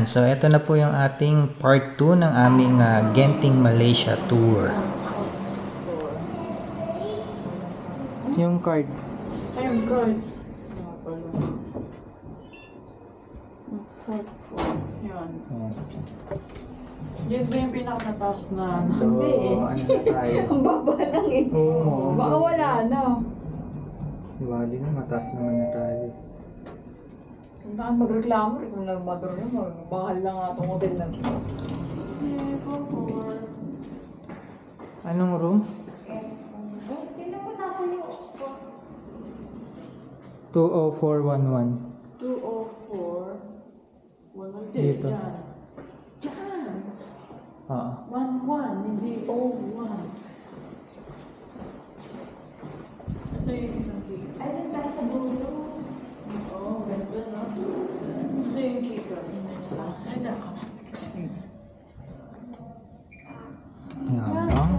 Ayan, so ito na po yung ating part 2 ng aming Genting Malaysia tour. Yung card. Ayun, card. Yan. Yan ba yung pinaka-taas na? So, Hindi eh. ano na tayo? Ang baba lang eh. Oo. Baka wala na. Diwali na, mataas naman na tayo. Kung saan magreklamo rin kung nagmadro na mo. Mahal lang nga itong hotel na ito. Anong room? Tingnan mo nasa yung... 20411. 204. Wala Dito. yan. Yan. Oo. 11, hindi 01. Kasi yung isang key. Ay, din tayo sa dulo. Oo, ganda na. Kasi yung key ko, isa. Ay, naka. Yan lang.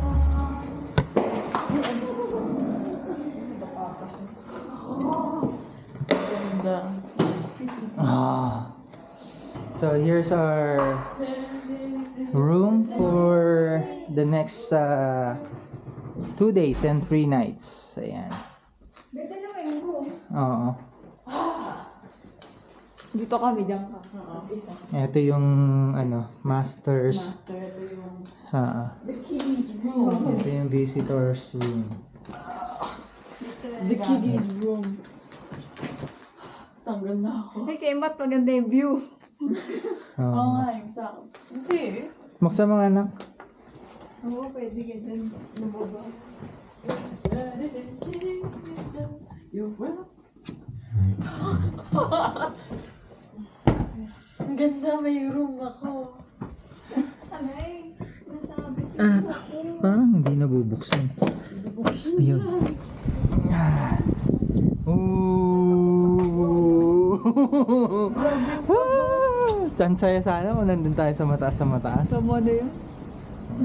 Ganda. So here's our room for the next 2 days and 3 nights. Ayan. Ganda naman yung room. Oo. Dito kami, diyan ka. Isa. Ito yung masters. Master, ito yung The kiddies room. Ito yung visitors room. the kiddies room. Tanggal na ako. Ay, kay Matt, maganda yung view. Oo Oo. nga, yung sa akin. Hindi. Buksan mga anak. Oo, pwede ka dyan lumabas. You will. Ang ganda, may room ako. Alay, nasabi ko. Parang hindi nabubuksan. Buksan Ayun. Ooh! Ang saya sana kung nandun tayo sa mataas na mataas. Tama na yun.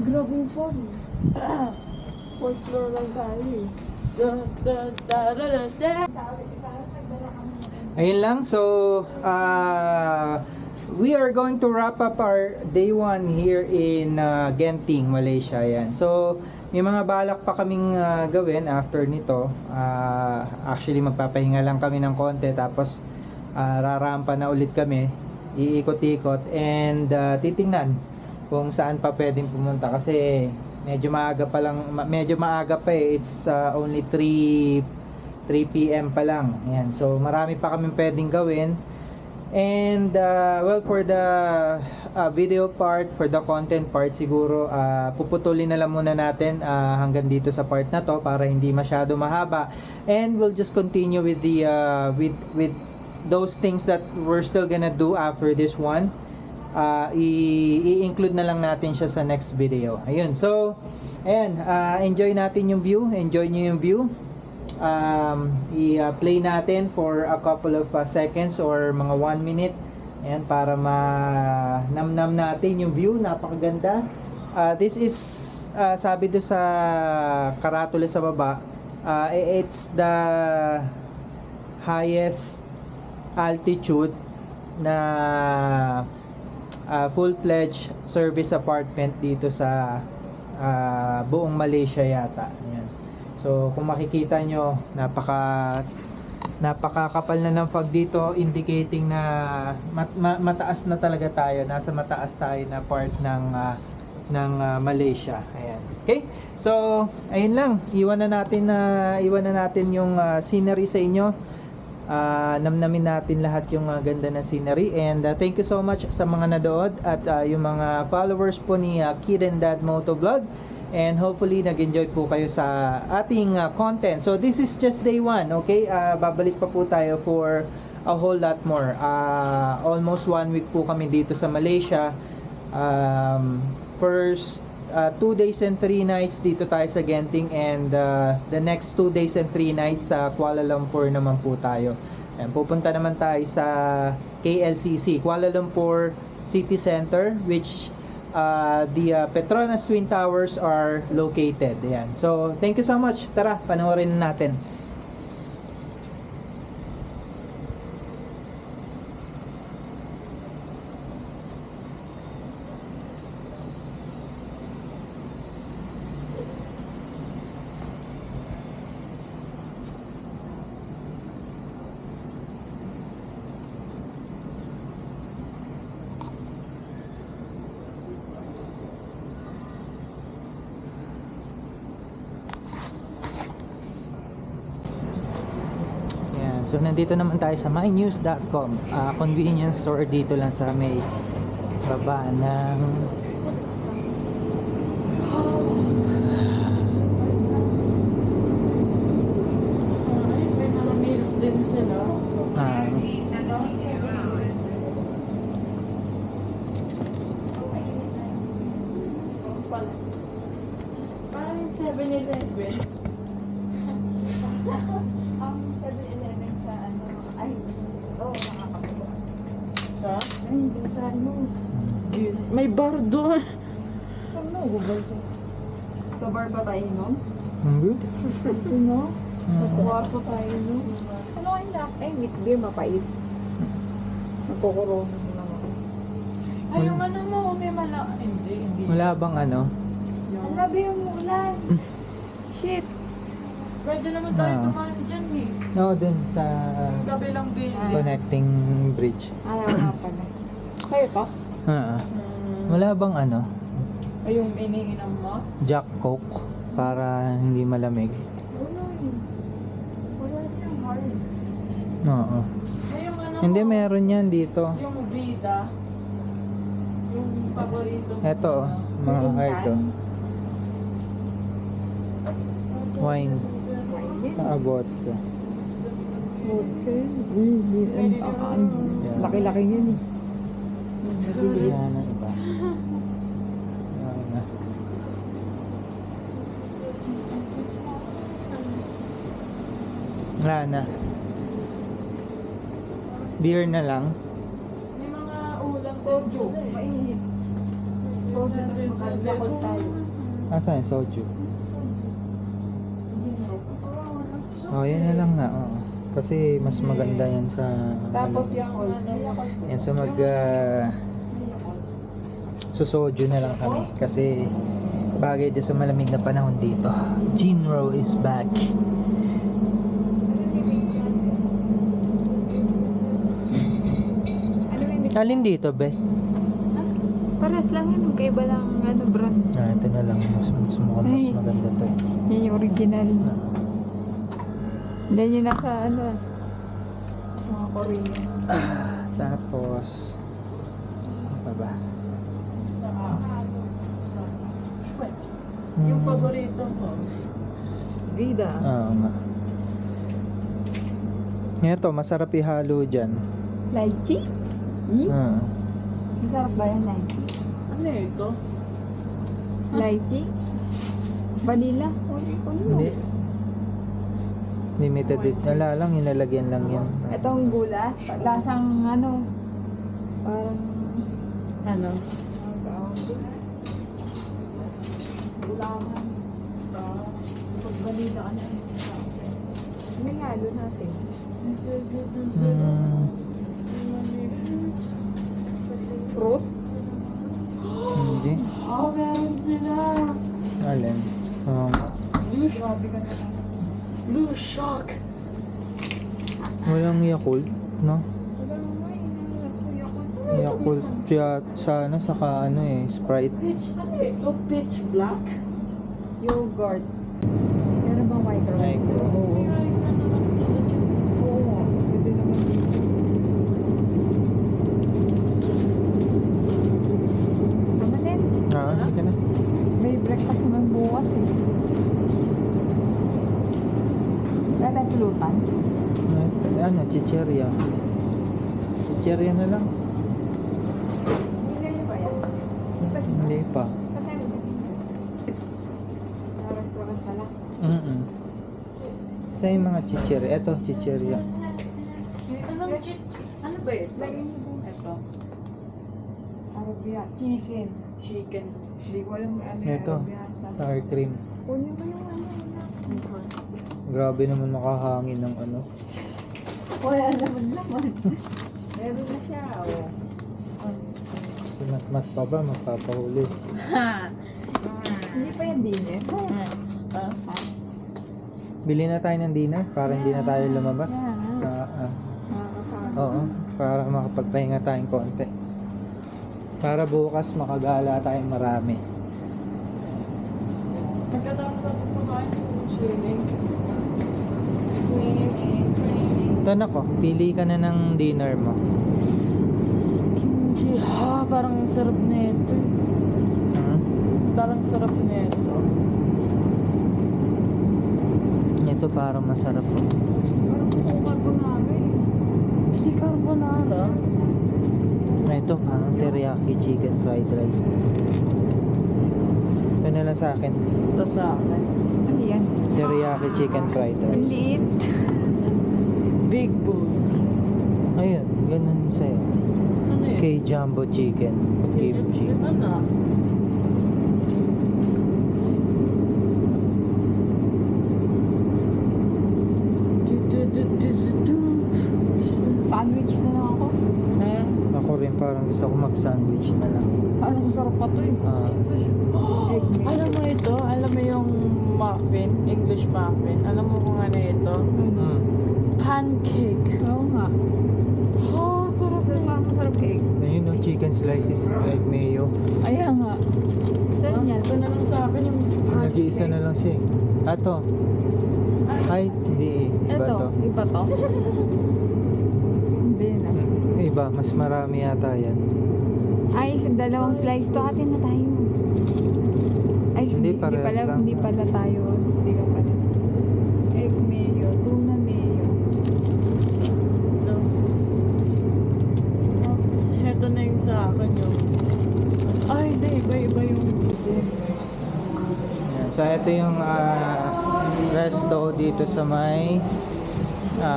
Grabe yung phone. Fourth floor lang tayo eh. Ayun lang, so we are going to wrap up our day 1 here in Genting, Malaysia. Yan. So may mga balak pa kaming gawin after nito. Actually magpapahinga lang kami ng konti, tapos rarampa na ulit kami, iikot-ikot and titingnan kung saan pa pwedeng pumunta kasi medyo maaga pa eh. It's only 3 p.m. pa lang. Ayan. So marami pa kaming pwedeng gawin. And well, for the video part, for the content part, siguro puputulin na lang muna natin hanggang dito sa part na to para hindi masyado mahaba. And we'll just continue with the with those things that we're still gonna do after this one. I-include na lang natin siya sa next video. Ayun. So, ayan, enjoy natin yung view. Enjoy niyo yung view. I-play natin for a couple of seconds or mga 1 minute. Ayan, para ma-namnam natin yung view. Napakaganda. This is, sabi do sa karatula sa baba, it's the highest altitude na full-fledged service apartment dito sa buong Malaysia yata. Ayan. So kung makikita nyo, napakakapal na ng fog dito, indicating na mataas na talaga tayo, nasa mataas tayo na part ng Malaysia. Ayan. Okay? So ayun lang, iwan na natin yung scenery sa inyo. Namnamin natin lahat yung ganda ng scenery, and thank you so much sa mga nadood at yung mga followers po ni Kid and Dad Motovlog, and hopefully nag-enjoy po kayo sa ating content. So this is just day 1, okay? Babalik pa po tayo for a whole lot more. Almost 1 week po kami dito sa Malaysia. First 2 days and 3 nights dito tayo sa Genting, and the next 2 days and 3 nights sa Kuala Lumpur naman po tayo. And pupunta naman tayo sa KLCC, Kuala Lumpur City Center, which the Petronas Twin Towers are located. Ayan. So thank you so much. Tara, panoorin natin. So, nandito naman tayo sa mynews.com. Convenience store dito lang sa may baba ng May mga meals din sila. ah, Parang 7-Eleven. Ang 7-Eleven sa ano, ay, nakakabukas. Sa? Ay, hindi sa ano. May bar doon. Ano, Google ko. Sa bar pa tayo, no? good. Ito, no? Sa Mm. kwarto tayo, no? Ano kayo last? Ay, with beer, mapait. Nagkukurona na naman. Ay, yung ano mo, may hindi. Wala bang ano? Ang labi yung ulan. Shit. Pwede naman tayo Ah. dumaan dyan eh. No, dun sa Yung kabilang building. connecting bridge. Ayaw nga pala. Kayo to? Wala bang ano? Ay, yung iniinom mo? Jack Coke para hindi malamig. Wala eh. Wala siyang hard. Oo. Ay, yung ano Hindi, mo, meron yan dito. yung Vida. Yung paborito mo. Eto, mga ito. Wine. Naabot ko. Okay. Yeah. Laki-laki yun eh. Yan ang iba. Yan na. Wala na. Beer na lang. May mga ulam Soju. Mainit. Soju, tapos magkasakot tayo. Asan yung soju? Oh, yan na lang nga. Oo. Kasi mas maganda yan sa... Tapos yung Yan, so susoju na lang kami. Kasi bagay din sa malamig na panahon dito. Jinro is back. ano yung Alin dito, be? pares lang yun. Magkaiba lang ano brand. Ah, ito na lang. Mas mukhang mas Ay. maganda to. Yan yung original. Yan yung nasa ano. Mga Korean. Tapos, ano pa ba? sa Schweppes. Yung paborito mo. Vida. Oo nga. Ito, masarap ihalo dyan. Lychee? Ah. Masarap ba yan, lychee? Ano ito? Lychee? Vanilla? Hindi. Limited it. Wala lang, inalagyan lang yan. Itong gula, lasang ano, parang, Ano? gulaman. Pag vanilla ka na. May halo natin. Hmm, Fruit? hindi. Oh, meron sila. Alin? Um, Grabe ka na lang. Blue Shock. walang Yakult, no? Wala naman, hinahanap ko Yakult. Yakult kaya sana saka ano eh, Sprite. Pitch, ano ito? Pitch Black? Yogurt. Meron bang microwave? Micro. Oo. Meron na naman sila dyan. Oo. Pwede naman dito. Tama din. Ah, hindi ka na. May breakfast naman bukas eh. Wala tulutan. Ano, chicherya. Chicherya na lang. Hindi ba yan? Hindi pa. Patay mo din. Sa restaurant pala. Sa yung mga chicherya. Ito, chicherya. Ano ba ito? Lagyan mo doon. Ito. Arabia. Chicken. Chicken. Hindi ko alam ano yung Ito, Arabiata. sour cream. Kunin mo yung ano. Grabe naman makahangin ng ano. Wala naman naman. Meron na siya. Oh. Sinatmat pa ba? Magpapahuli. Hindi pa yan dinner. Ah, Bili na tayo ng dinner para hindi na tayo lumabas. Yeah. Ah, oo, para makapagpahinga tayong konti. Para bukas makagala tayong marami. Pagkatapos ako kumain ng swimming. Swimming. Doon ako, pili ka na ng dinner mo. Kimchi. Parang sarap na ito. Hmm? Parang sarap na ito. Ito parang masarap po. Parang gusto ko carbonara eh. Hindi carbonara. Ito parang teriyaki chicken fried rice. Ito na lang sa akin. Ito sa akin. Ano yan? Teriyaki chicken fried Ang rice. liit. Big bowl. Ayun, ganun sa'yo. Ano yun? Kay Jumbo Chicken. Kimchi. Ano? Sandwich na lang ako. Eh? Ako rin parang gusto ko mag-sandwich na lang. Parang masarap pa to eh. Ah, Egg mix. Alam mo ito? Alam mo yung muffin? English muffin? Alam mo kung ano ito? mm. Pancake. Oo nga. Sarap Masarap, parang masarap egg. Ayun no, chicken slices egg mayo. Ayan nga. Saan yan? Ito na lang sa akin yung pancake. Nag-iisa na lang siya eh. Ato. Ay, hindi eh. Iba Ito, to. iba to. Hindi na. Iba, mas marami yata yan. Ay, sa dalawang slice to. Atin na tayo. Ay, Hindi, hindi, parehas pala, lang. hindi pala tayo. Hindi ka pala. Egg mayo, tuna mayo. Ito na yung sa akin yung... Ay, hindi. Iba-iba yung... Yan. So, ito yung resto dito sa may Ito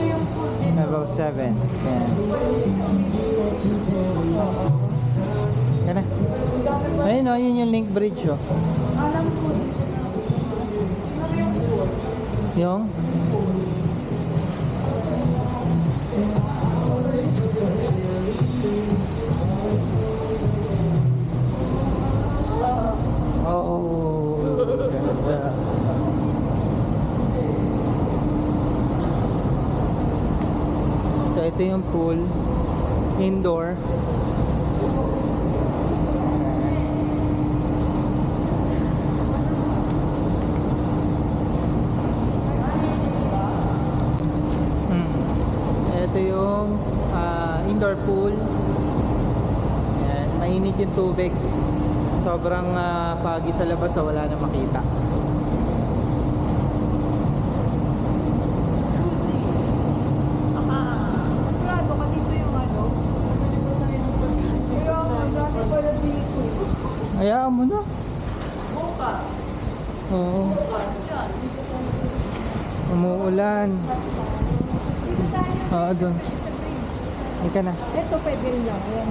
yung food dito. level 7. Yan. Yan na. Ayun o, yun yung link bridge oh. Alam ko dito na. Ano yung food? Yung? Oo. Ganda. So ito yung pool. Indoor. So ito yung indoor pool. Ayan, mainit yung tubig. Sobrang foggy sa labas so wala na makita. Sigurado ka dito yung ano? Kaya nga, dati pala dito. Hayaan mo na. Bukas. Oo. Bukas dyan. Umuulan. Dito tayo. Oo, doon. Sa bridge. Hindi ka na. Ito pwede rin lang. Ayan.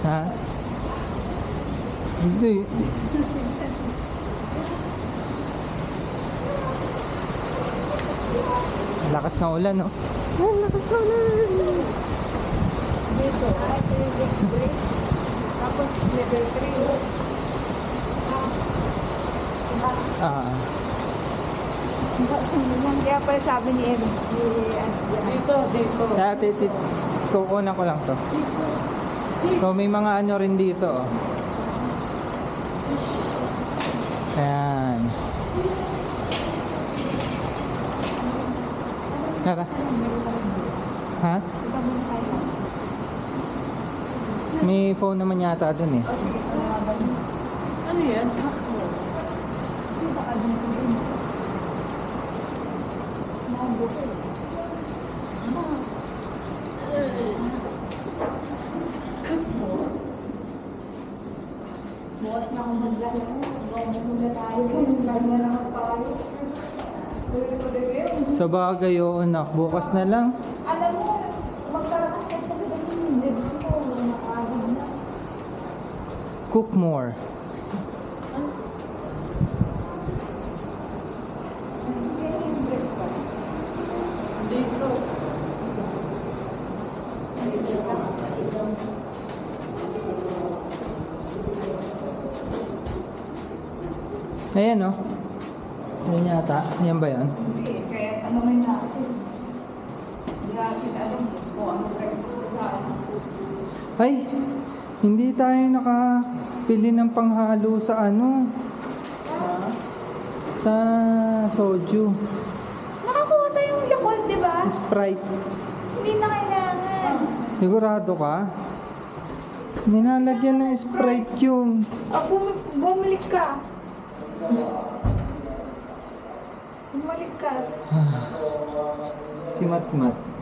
Ha? Hindi. Lakas ng ulan, no? Oh, lakas ng ulan. Dito. Ito yung big bridge. Tapos level 3. Ah, Kaya pala sabi ni Evan, Dito, dito. kaya kukunan ko lang to. So, may mga ano rin dito, oh. Ayan. Tara. Ha? May phone naman yata dun eh. Ano yan? bukas na akong maglalaro. Maglalaro tayo. Maglalaro tayo. Sa bagay, oo, anak. Bukas na lang. Alam mo, magkarakas ka kasi ganyan. Legs mo, nakagod na. Cook more. Kaya yung breakfast. Dito. Ayan, oh. Ayan yata. Yan ba yan? Hindi, kaya tanongin natin. Hindi natin alam kung ano breakfast ka sa ano. Ay, hindi tayo nakapili ng panghalo sa ano. Sa soju. Nakakuha tayong Yakult di ba? Sprite. Hindi na kailangan. Sigurado ka? Nilalagyan ng Sprite yun. Bumalik ka. Bumalik ka. Si Matmat.